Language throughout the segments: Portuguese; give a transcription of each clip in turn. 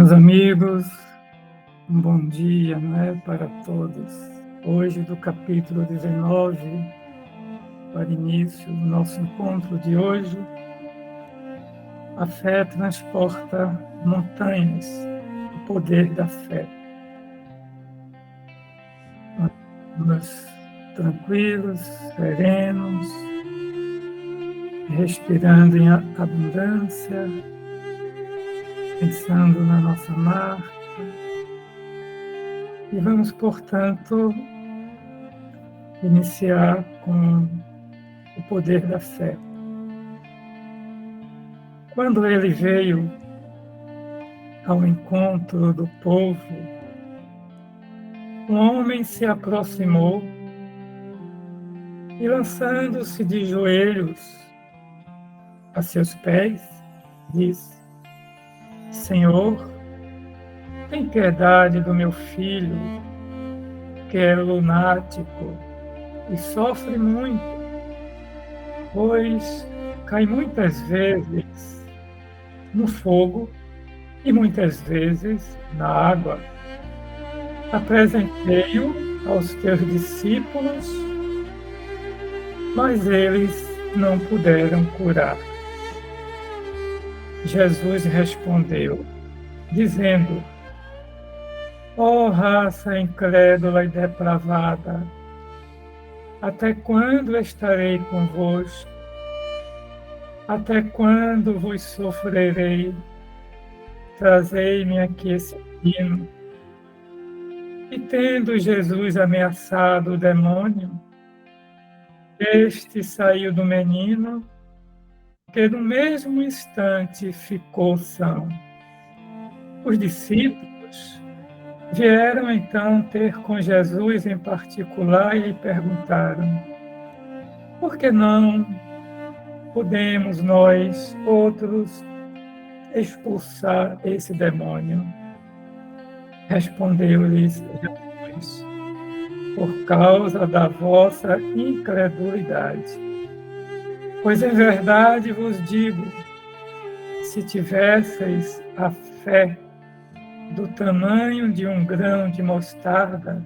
Meus amigos, um bom dia, para todos. Hoje, do capítulo 19, para início do nosso encontro de hoje, a fé transporta montanhas, o poder da fé. Nós tranquilos, serenos, respirando em abundância, pensando na nossa marca. E vamos, portanto, iniciar com o poder da fé. Quando ele veio ao encontro do povo, um homem se aproximou e, lançando-se de joelhos a seus pés, disse: Senhor, tem piedade do meu filho, que é lunático e sofre muito, pois cai muitas vezes no fogo e muitas vezes na água. Apresentei-o aos teus discípulos, mas eles não puderam curar. Jesus respondeu, dizendo: Ó raça incrédula e depravada, até quando estarei convosco? Até quando vos sofrerei? Trazei-me aqui esse menino. E tendo Jesus ameaçado o demônio, este saiu do menino, que no mesmo instante ficou são. Os discípulos vieram então ter com Jesus em particular e lhe perguntaram: por que não podemos nós, outros, expulsar esse demônio? Respondeu-lhes Jesus: por causa da vossa incredulidade. Pois em verdade vos digo, se tivesseis a fé do tamanho de um grão de mostarda,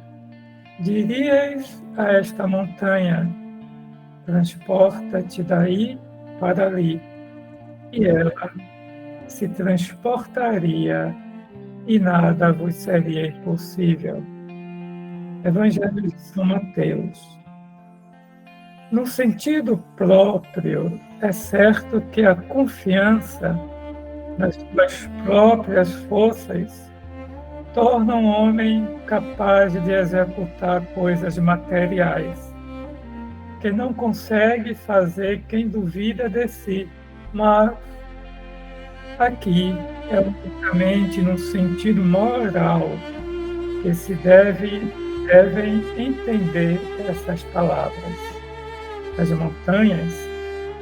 diríeis a esta montanha: transporta-te daí para ali, e ela se transportaria e nada vos seria impossível. Evangelho de São Mateus. No sentido próprio, é certo que a confiança nas suas próprias forças torna um homem capaz de executar coisas materiais, que não consegue fazer quem duvida de si. Mas aqui é unicamente no sentido moral que se devem entender essas palavras. As montanhas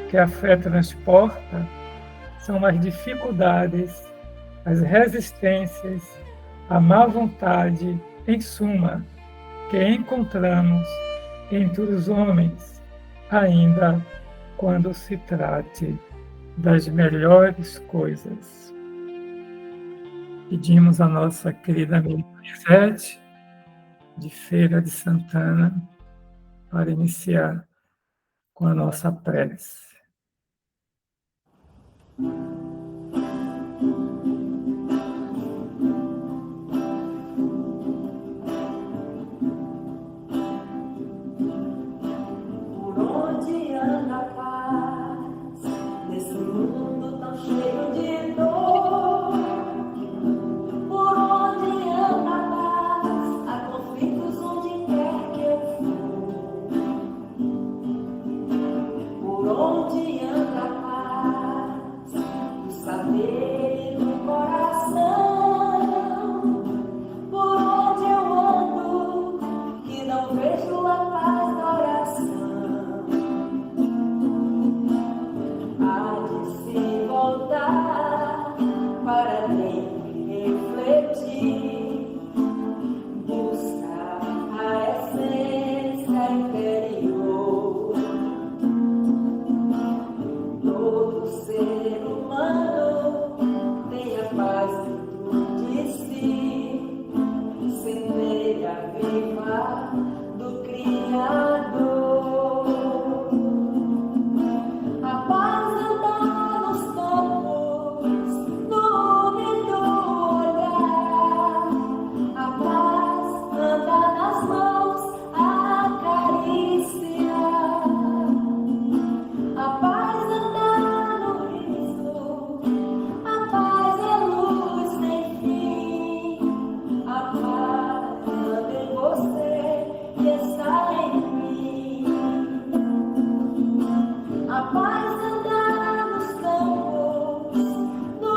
que a fé transporta são as dificuldades, as resistências, a má vontade, em suma, que encontramos entre os homens, ainda quando se trate das melhores coisas. Pedimos a nossa querida amiga Lisete, de Feira de Santana, para iniciar com a nossa prece. Por onde anda a paz, nesse mundo tão cheio de dor? Por onde anda a paz, há conflitos onde quer que eu for. Por onde anda a paz, do Criador. A paz anda nos campos, no úmido olhar. A paz anda nas mãos, acariciar. A paz anda no riso, a paz é luz sem fim. A paz anda em você e está em mim. A paz anda nos campos, no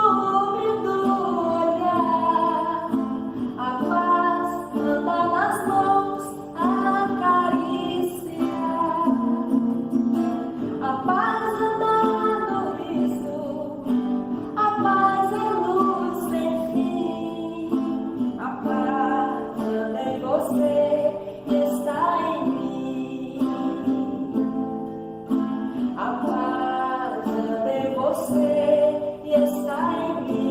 úmido olhar. A paz anda nas mãos, acariciar. A paz anda no riso, a paz é luz sem fim. A paz anda em você e está em mim. A paz anda em você e está em mim.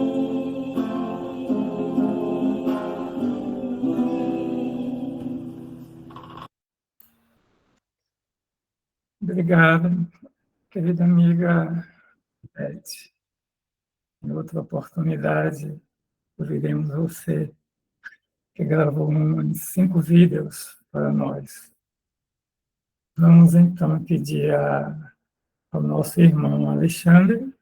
Obrigado, querida amiga Beth. Em outra oportunidade, ouviremos você, que gravou uns 5 vídeos para nós. Vamos então pedir ao nosso irmão Alexandre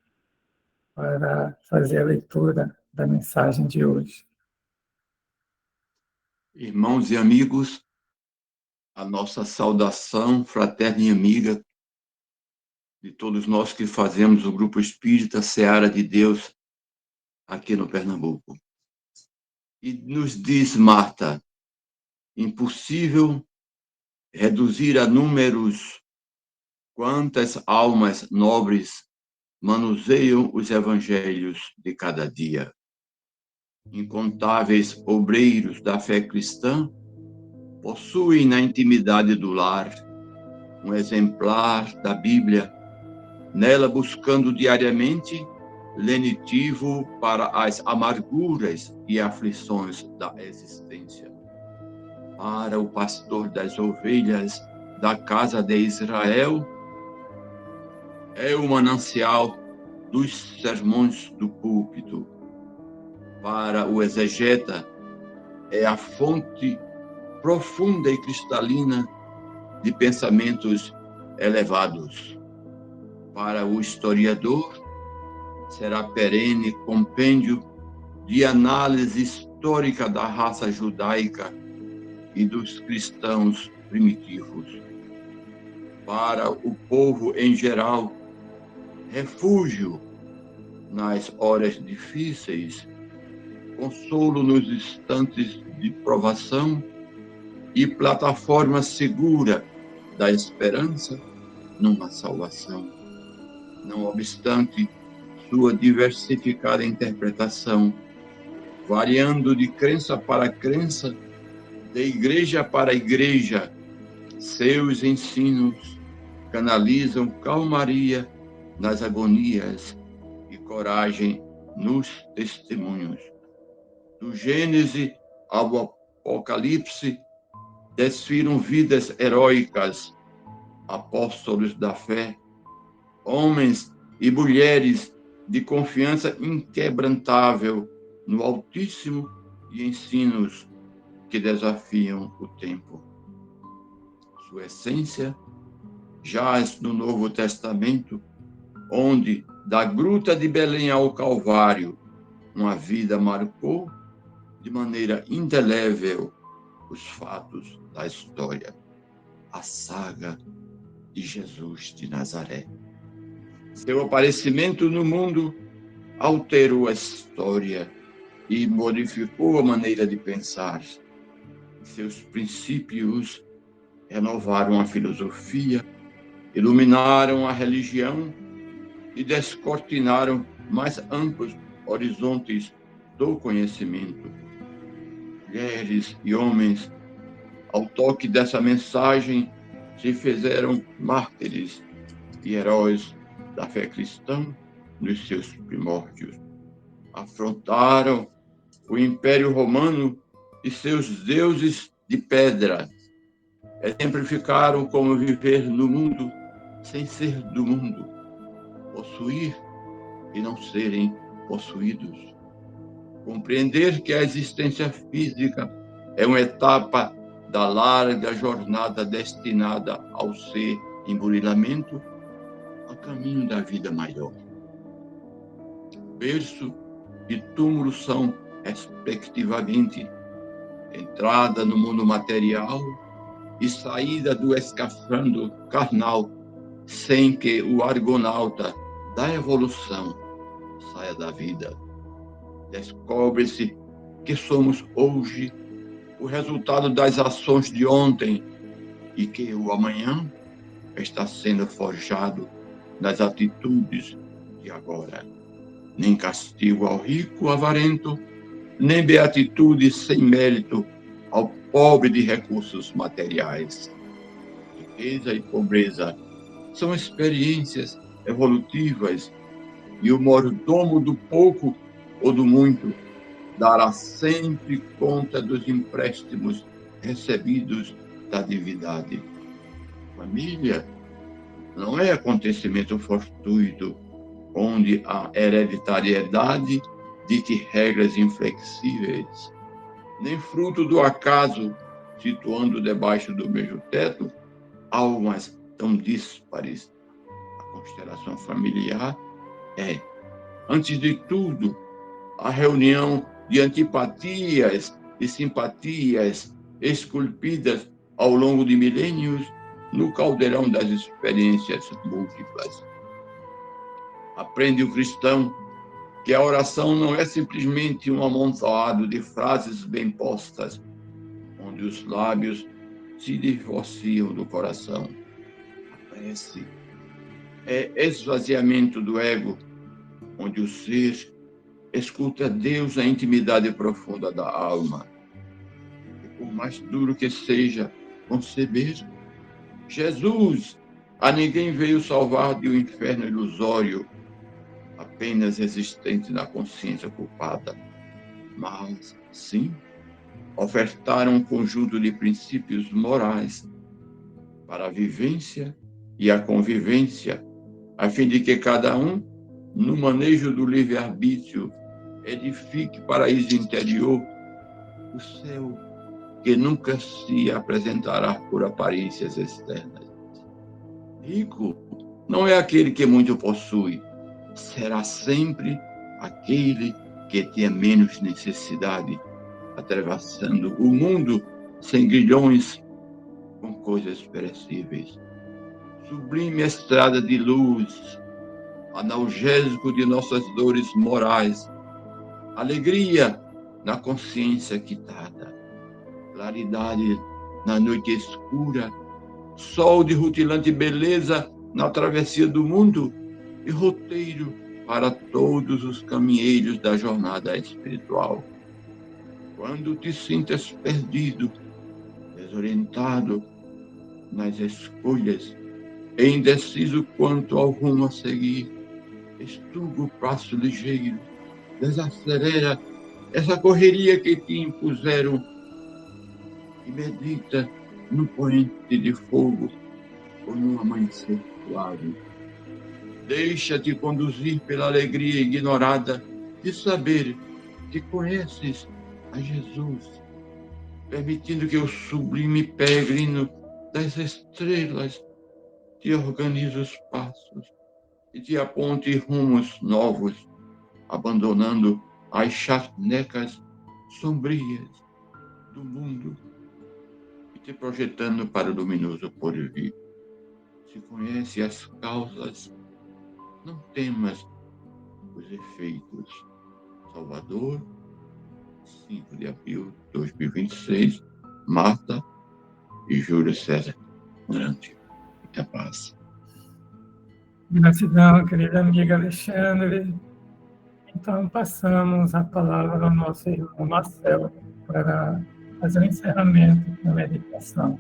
para fazer a leitura da mensagem de hoje. Irmãos e amigos, a nossa saudação fraterna e amiga de todos nós que fazemos o Grupo Espírita Seara de Deus aqui no Pernambuco. E nos diz Marta, impossível reduzir a números quantas almas nobres manuseiam os evangelhos de cada dia. Incontáveis obreiros da fé cristã possuem na intimidade do lar um exemplar da Bíblia, nela buscando diariamente lenitivo para as amarguras e aflições da existência. Para o pastor das ovelhas da casa de Israel, é o manancial dos sermões do púlpito. Para o exegeta, é a fonte profunda e cristalina de pensamentos elevados. Para o historiador, será perene compêndio de análise histórica da raça judaica e dos cristãos primitivos. Para o povo em geral, refúgio nas horas difíceis, consolo nos instantes de provação e plataforma segura da esperança numa salvação. Não obstante sua diversificada interpretação, variando de crença para crença, de igreja para igreja, seus ensinos canalizam calmaria nas agonias e coragem nos testemunhos. Do Gênesis ao Apocalipse, desfilam vidas heróicas, apóstolos da fé, homens e mulheres de confiança inquebrantável no Altíssimo e ensinos que desafiam o tempo. Sua essência jaz no Novo Testamento, onde, da gruta de Belém ao Calvário, uma vida marcou de maneira indelével os fatos da história, a saga de Jesus de Nazaré. Seu aparecimento no mundo alterou a história e modificou a maneira de pensar. Seus princípios renovaram a filosofia, iluminaram a religião e descortinaram mais amplos horizontes do conhecimento. Mulheres e homens, ao toque dessa mensagem, se fizeram mártires e heróis da fé cristã nos seus primórdios. Afrontaram o Império Romano e seus deuses de pedra. Exemplificaram como viver no mundo sem ser do mundo, possuir e não serem possuídos. Compreender que a existência física é uma etapa da larga jornada destinada ao ser emburilamento a caminho da vida maior. Berço e túmulo são, respectivamente, entrada no mundo material e saída do escafandro carnal, sem que o argonauta da evolução saia da vida. Descobre-se que somos hoje o resultado das ações de ontem e que o amanhã está sendo forjado nas atitudes de agora. Nem castigo ao rico avarento, nem beatitude sem mérito ao pobre de recursos materiais. Riqueza e pobreza são experiências evolutivas e o mordomo do pouco ou do muito dará sempre conta dos empréstimos recebidos da divindade. Família não é acontecimento fortuito, onde a hereditariedade dite regras inflexíveis, nem fruto do acaso, situando debaixo do mesmo teto almas tão díspares. A constelação familiar é, antes de tudo, a reunião de antipatias e simpatias esculpidas ao longo de milênios no caldeirão das experiências múltiplas. Aprende o cristão que a oração não é simplesmente um amontoado de frases bem postas, onde os lábios se divorciam do coração. A prece é esvaziamento do ego, onde o ser escuta Deus na intimidade profunda da alma. E por mais duro que seja conceber, Jesus a ninguém veio salvar de um inferno ilusório, apenas existente na consciência culpada, mas, sim, ofertaram um conjunto de princípios morais para a vivência e a convivência, a fim de que cada um, no manejo do livre-arbítrio, edifique paraíso interior, o céu que nunca se apresentará por aparências externas. Rico não é aquele que muito possui, será sempre aquele que tenha menos necessidade, atravessando o mundo sem grilhões com coisas perecíveis. Sublime estrada de luz, analgésico de nossas dores morais, alegria na consciência quitada, claridade na noite escura, sol de rutilante beleza na travessia do mundo e roteiro para todos os caminheiros da jornada espiritual. Quando te sintas perdido, desorientado nas escolhas e indeciso quanto ao rumo a seguir, estuga o passo ligeiro, desacelera essa correria que te impuseram e medita no poente de fogo ou num amanhecer suave. Deixa-te conduzir pela alegria ignorada de saber que conheces a Jesus, permitindo que o sublime peregrino das estrelas te organize os passos e te aponte rumos novos, abandonando as charnecas sombrias do mundo e te projetando para o luminoso porvir. Se conhece as causas, não temas os efeitos. Salvador, 5 de abril de 2026, Marta e Júlio César Grande. Muita paz. Gratidão, querida amiga Alexandre. Então, passamos a palavra ao nosso irmão Marcelo para fazer o encerramento da meditação.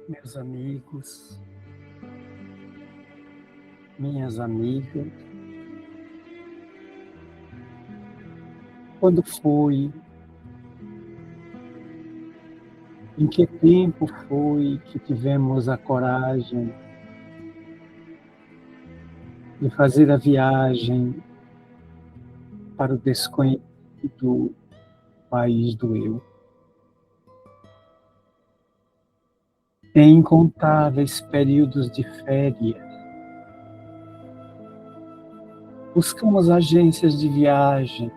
Meus amigos, minhas amigas, Quando foi? Em que tempo foi que tivemos a coragem de fazer a viagem para o desconhecido país do eu? Em incontáveis períodos de férias, buscamos agências de viagem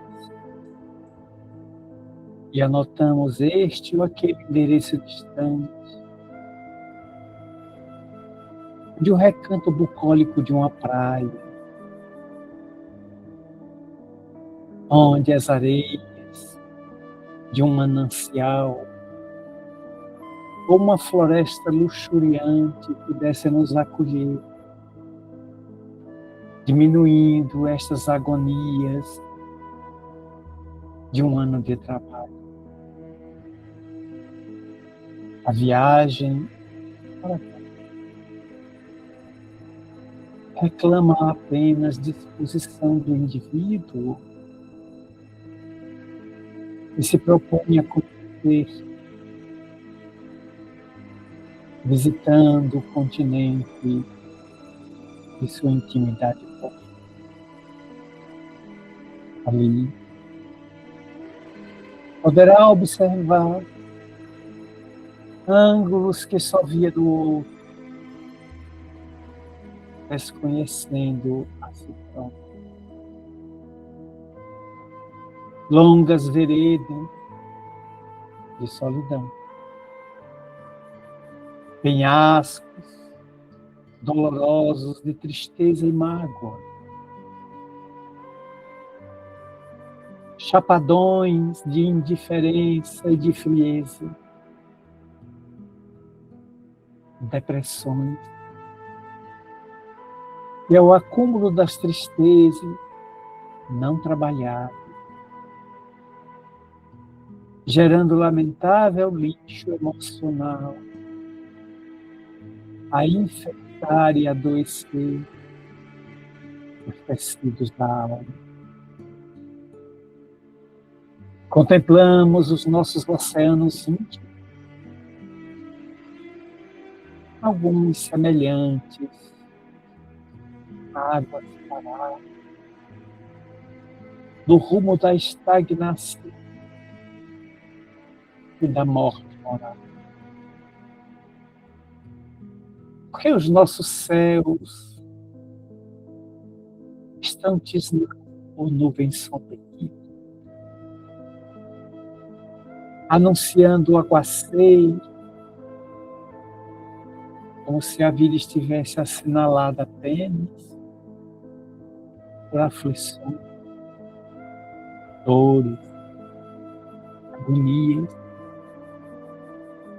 e anotamos este ou aquele endereço distante de um recanto bucólico de uma praia, onde as areias de um manancial ou uma floresta luxuriante pudessem nos acolher, diminuindo estas agonias de um ano de trabalho. A viagem para cá reclama apenas disposição do indivíduo e se propõe a conhecer, visitando o continente de sua intimidade própria. Ali, poderá observar ângulos que só via do outro, desconhecendo a si próprio. Longas veredas de solidão, penhascos dolorosos de tristeza e mágoa, chapadões de indiferença e de frieza, depressões, e ao acúmulo das tristezas não trabalhadas, gerando lamentável lixo emocional, a infectar e adoecer os tecidos da alma. Contemplamos os nossos oceanos íntimos, alguns semelhantes a águas paradas, no rumo da estagnação e da morte moral. Porque os nossos céus estão tisnados por nuvens sombrias, anunciando o aguaceiro, como se a vida estivesse assinalada apenas por aflições, dores, agonias,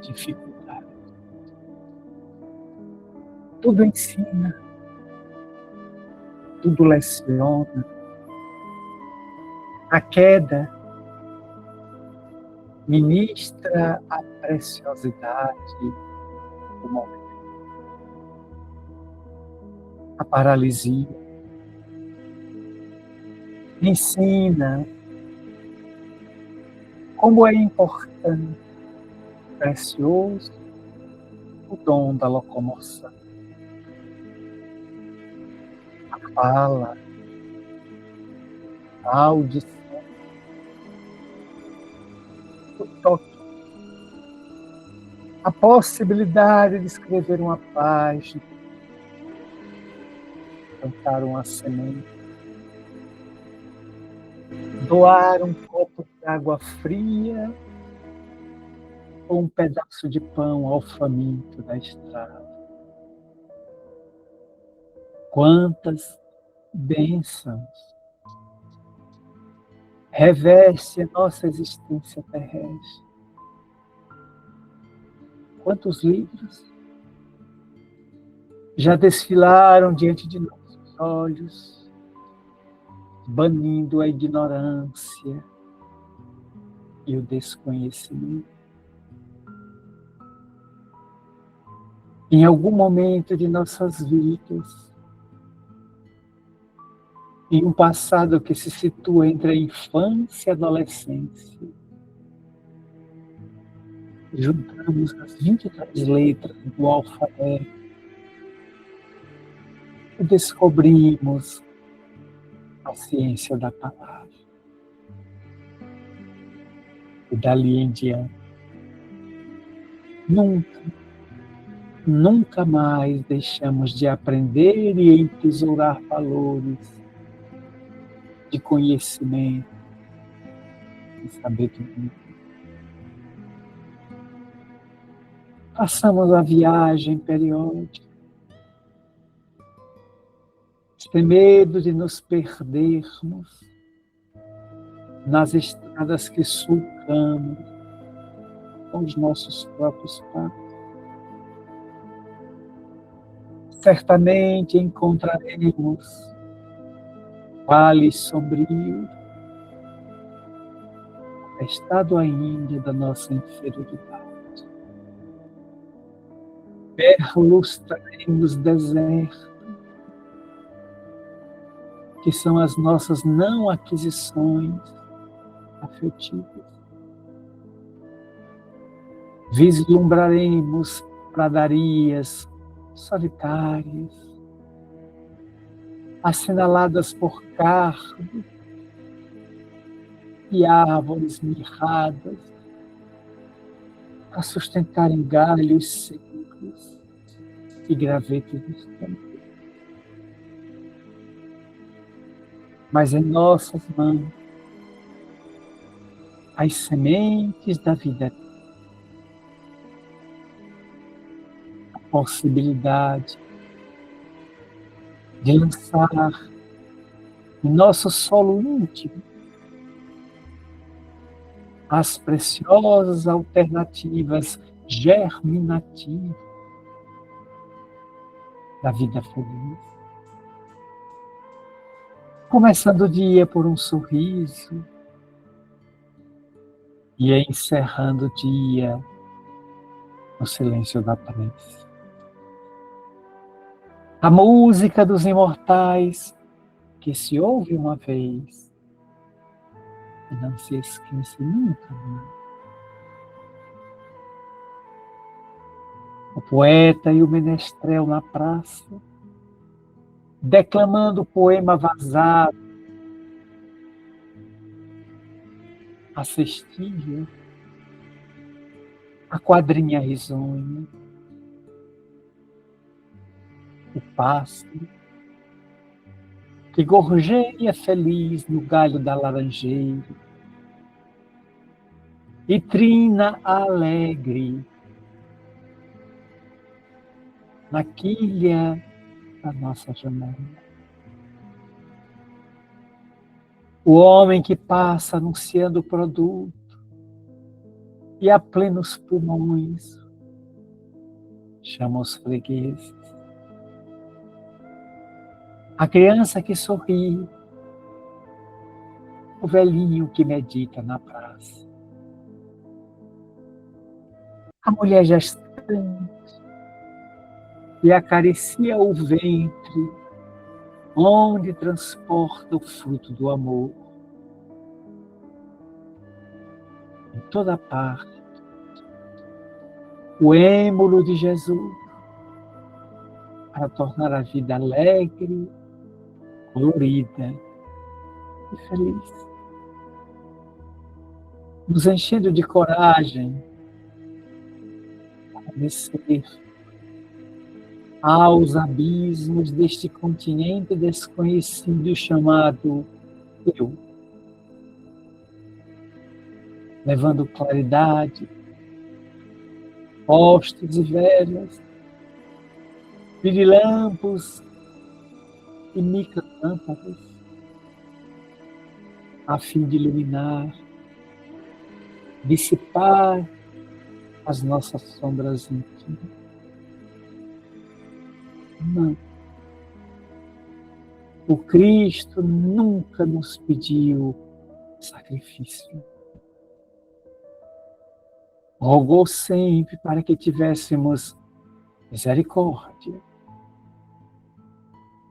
dificuldades. Tudo ensina, tudo leciona. A queda ministra a preciosidade do momento. A paralisia ensina como é importante, precioso, o dom da locomoção. A fala, a audição, o toque, a possibilidade de escrever uma página, plantar uma semente, doar um copo de água fria ou um pedaço de pão ao faminto da estrada. Quantas bênçãos reveste a nossa existência terrestre. Quantos livros já desfilaram diante de nossos olhos, banindo a ignorância e o desconhecimento. Em algum momento de nossas vidas, em um passado que se situa entre a infância e a adolescência. Juntamos as 23 letras do alfabeto e descobrimos a ciência da palavra. E dali em diante, nunca mais deixamos de aprender e entesourar valores de conhecimento e sabedoria. Façamos a viagem periódica, sem medo de nos perdermos nas estradas que sulcamos com os nossos próprios passos. Certamente encontraremos vales sombrios, estado ainda da nossa inferioridade. Perlustraremos desertos, que são as nossas não aquisições afetivas. Vislumbraremos pradarias solitárias, assinaladas por cardos e árvores mirradas, a sustentarem galhos secos e gravetos distantes. Mas em nossas mãos, as sementes da vida, a possibilidade de lançar em nosso solo íntimo as preciosas alternativas germinativas da vida feliz. Começando o dia por um sorriso e encerrando o dia no silêncio da prece. A música dos imortais que se ouve uma vez e não se esquece nunca mais. O poeta e o menestrel na praça, declamando o poema vazado, a cestilha, a quadrinha risonha, o pássaro que gorjeia feliz no galho da laranjeira e trina alegre na quilha da nossa janela. O homem que passa anunciando o produto e a plenos pulmões chama os fregueses. A criança que sorri, o velhinho que medita na praça. A mulher gestante e acaricia o ventre, onde transporta o fruto do amor. Em toda parte, o êmulo de Jesus, para tornar a vida alegre, colorida e feliz. Nos enchendo de coragem para descer aos abismos deste continente desconhecido chamado eu, levando claridade, postes e velas, pirilampos e microlâmpadas, a fim de iluminar, dissipar as nossas sombras íntimas. Não. O Cristo nunca nos pediu sacrifício. Rogou sempre para que tivéssemos misericórdia,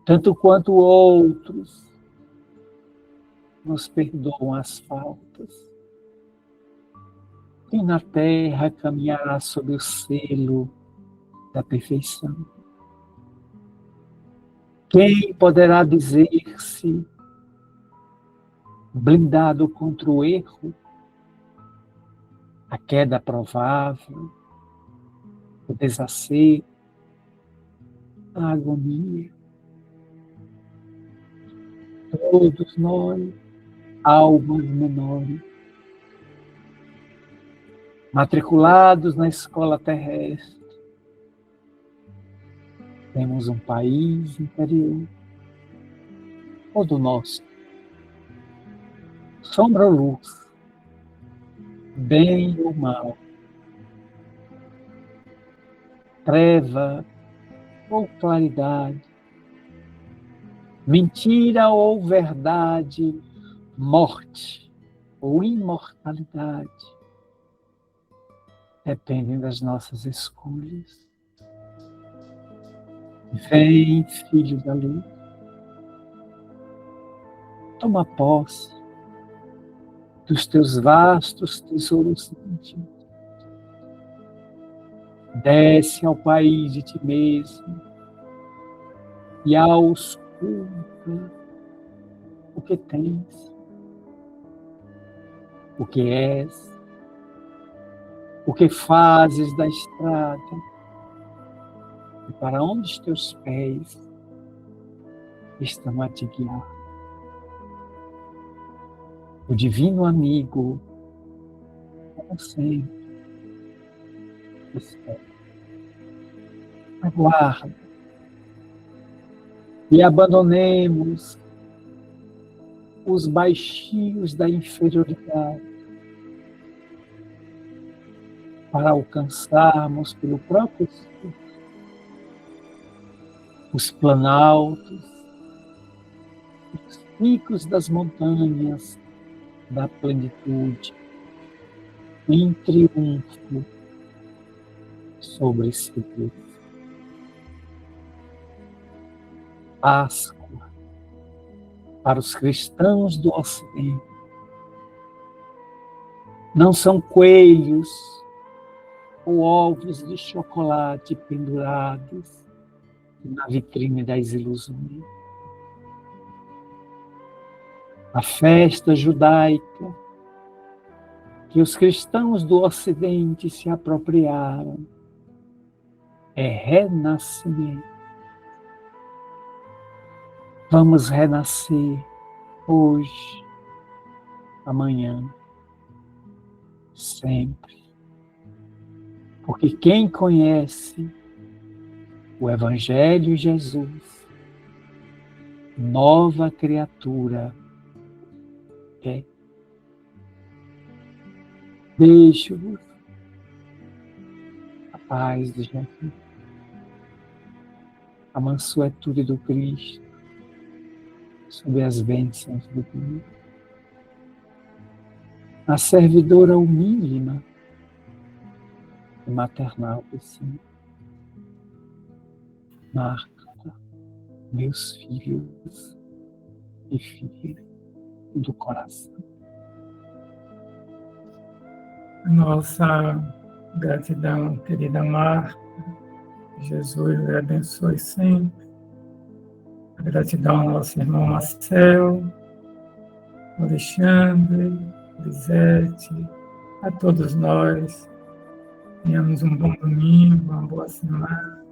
tanto quanto outros nos perdoam as faltas. Quem na terra caminhará sob o selo da perfeição? Quem poderá dizer-se blindado contra o erro, a queda provável, o desacerto, a agonia? Todos nós, almas menores, matriculados na escola terrestre, temos um país interior, ou do nosso, sombra ou luz, bem ou mal, treva ou claridade, mentira ou verdade, morte ou imortalidade, dependem das nossas escolhas. Vem, filho da luz, toma posse dos teus vastos tesouros íntimos. Desce ao país de ti mesmo e ausculta o que tens, o que és, o que fazes da estrada e para onde os teus pés estão a te guiar. O divino amigo, como sempre, espera, aguarda e abandonemos os baixios da inferioridade para alcançarmos pelo próprio esforço os planaltos, os picos das montanhas da plenitude, em triunfo sobre esse Deus. Páscoa para os cristãos do Ocidente não são coelhos ou ovos de chocolate pendurados na vitrine das ilusões. A festa judaica que os cristãos do Ocidente se apropriaram é renascimento. Vamos renascer hoje, amanhã, sempre. Porque quem conhece o Evangelho de Jesus, nova criatura é. Deixo-vos a paz de Jesus, a mansuetude do Cristo, sob as bênçãos do Deus, a servidora humílima e maternal piscina. Marta, meus filhos e filhas do coração. Nossa gratidão, querida Marta. Jesus lhe abençoe sempre. A gratidão ao nosso irmão Marcel, Alexandre, Lisete, a todos nós. Tenhamos um bom domingo, uma boa semana.